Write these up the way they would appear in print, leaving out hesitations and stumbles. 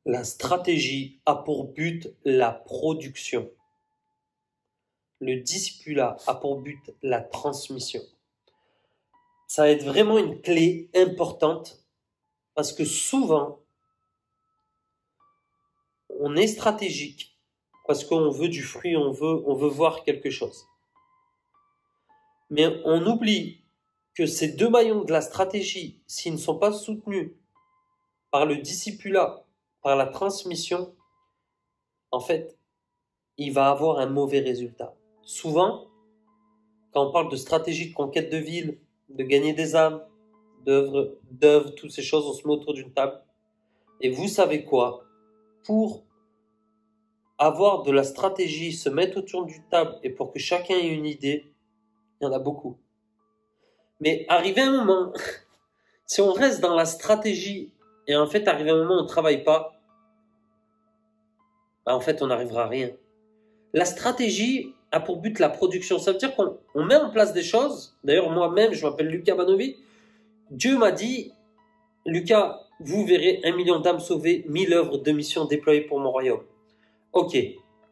La stratégie a pour but la production. Le discipulat a pour but la transmission. Ça va être vraiment une clé importante parce que souvent, on est stratégique parce qu'on veut du fruit, on veut voir quelque chose. Mais on oublie que ces deux maillons de la stratégie, s'ils ne sont pas soutenus par le discipulat, par la transmission, en fait, il va avoir un mauvais résultat. Souvent, quand on parle de stratégie de conquête de ville, de gagner des âmes, d'œuvres, toutes ces choses, on se met autour d'une table. Et vous savez quoi? Pour avoir de la stratégie, se mettre autour d'une table et pour que chacun ait une idée, il y en a beaucoup. Mais arrivé un moment, si on reste dans la stratégie et en fait arrivé un moment où on ne travaille pas, en fait on n'arrivera à rien. La stratégie a pour but la production. Ça veut dire qu'on met en place des choses. D'ailleurs, moi-même, je m'appelle Lucas Banovi. Dieu m'a dit, Lucas, vous verrez 1 million d'âmes sauvées, 1000 œuvres de mission déployées pour mon royaume. Ok,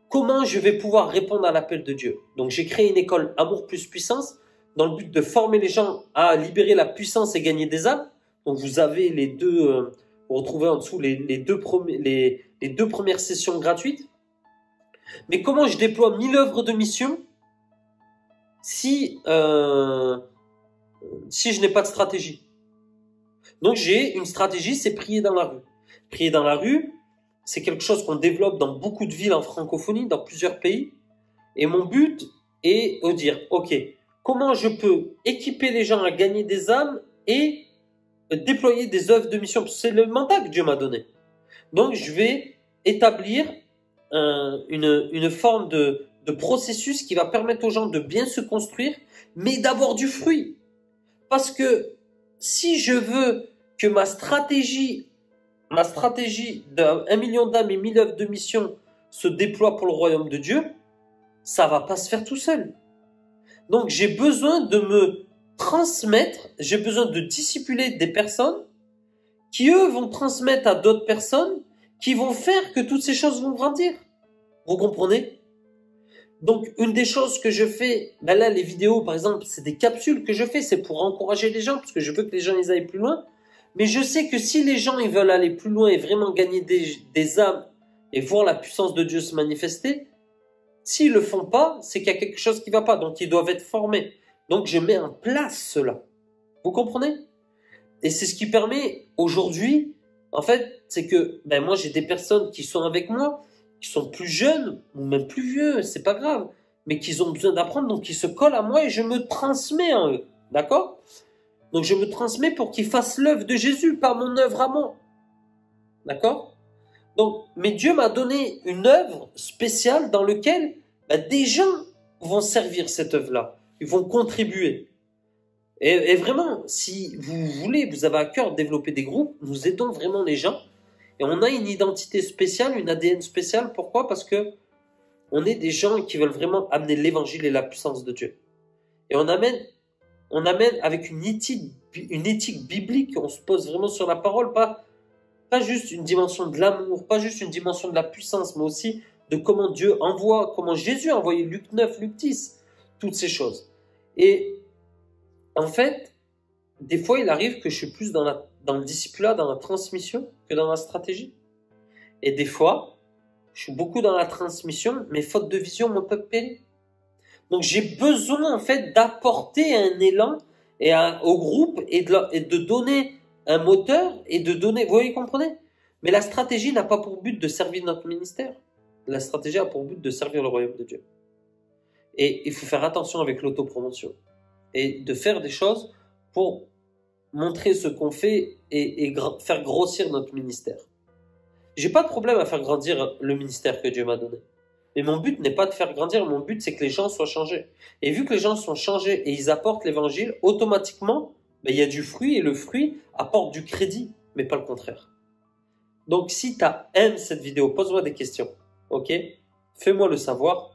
comment je vais pouvoir répondre à l'appel de Dieu? Donc j'ai créé une école Amour plus Puissance dans le but de former les gens à libérer la puissance et gagner des âmes. Donc vous avez les deux, vous retrouvez en dessous les deux premières sessions gratuites. Mais comment je déploie 1000 œuvres de mission si je n'ai pas de stratégie? Donc j'ai une stratégie, c'est prier dans la rue. Prier dans la rue, c'est quelque chose qu'on développe dans beaucoup de villes en francophonie, dans plusieurs pays. Et mon but est de dire, ok, comment je peux équiper les gens à gagner des âmes et déployer des œuvres de mission? C'est le mandat que Dieu m'a donné. Donc je vais établir une forme de processus qui va permettre aux gens de bien se construire, mais d'avoir du fruit. Parce que si je veux que ma stratégie d'1 million d'âmes et 1000 œuvres de mission se déploie pour le royaume de Dieu, ça va pas se faire tout seul. Donc j'ai besoin de me transmettre, j'ai besoin de discipuler des personnes qui eux vont transmettre à d'autres personnes qui vont faire que toutes ces choses vont grandir. Vous comprenez? Donc une des choses que je fais, ben là les vidéos par exemple, c'est des capsules que je fais, c'est pour encourager les gens parce que je veux que les gens ils aillent plus loin. Mais je sais que si les gens ils veulent aller plus loin et vraiment gagner des âmes et voir la puissance de Dieu se manifester, s'ils le font pas, c'est qu'il y a quelque chose qui va pas, donc ils doivent être formés. Donc je mets en place cela. Vous comprenez? Et c'est ce qui permet aujourd'hui, en fait, c'est que ben moi j'ai des personnes qui sont avec moi, qui sont plus jeunes ou même plus vieux, c'est pas grave, mais qui ont besoin d'apprendre, donc ils se collent à moi et je me transmets en eux, d'accord? Donc je me transmets pour qu'ils fassent l'œuvre de Jésus, pas mon œuvre à moi, d'accord? Donc, mais Dieu m'a donné une œuvre spéciale dans laquelle des gens vont servir cette œuvre-là, ils vont contribuer. Et vraiment, si vous voulez, vous avez à cœur de développer des groupes, nous aidons vraiment les gens. Et on a une identité spéciale, une ADN spéciale. Pourquoi? Parce que on est des gens qui veulent vraiment amener l'évangile et la puissance de Dieu. Et on amène avec une éthique biblique, on se pose vraiment sur la parole, pas juste une dimension de l'amour, pas juste une dimension de la puissance, mais aussi de comment Dieu envoie, comment Jésus a envoyé Luc 9, Luc 10, toutes ces choses. Et en fait, des fois, il arrive que je suis plus dans le discipulat, dans la transmission, que dans la stratégie. Et des fois, je suis beaucoup dans la transmission, mais faute de vision, mon peuple périt. Donc, j'ai besoin, en fait, d'apporter un élan au groupe et de donner un moteur et de donner, vous voyez, comprenez? Mais la stratégie n'a pas pour but de servir notre ministère. La stratégie a pour but de servir le royaume de Dieu. Et il faut faire attention avec l'autopromotion. Et de faire des choses pour montrer ce qu'on fait et faire grossir notre ministère. J'ai pas de problème à faire grandir le ministère que Dieu m'a donné. Mais mon but n'est pas de faire grandir, mon but c'est que les gens soient changés. Et vu que les gens sont changés et ils apportent l'évangile, automatiquement, il y a du fruit et le fruit apporte du crédit, mais pas le contraire. Donc si tu aimes cette vidéo, pose-moi des questions, ok? Fais-moi le savoir.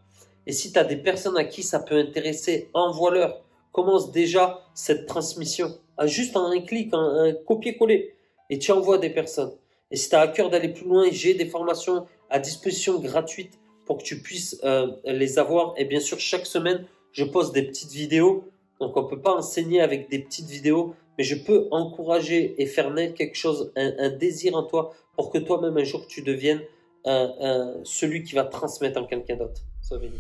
Et si tu as des personnes à qui ça peut intéresser, envoie-leur. Commence déjà cette transmission. Juste en un clic, un copier-coller. Et tu envoies des personnes. Et si tu as à cœur d'aller plus loin, j'ai des formations à disposition gratuites pour que tu puisses les avoir. Et bien sûr, chaque semaine, je poste des petites vidéos. Donc, on ne peut pas enseigner avec des petites vidéos, mais je peux encourager et faire naître quelque chose, un désir en toi pour que toi-même, un jour, tu deviennes celui qui va transmettre en quelqu'un d'autre. Sois béni.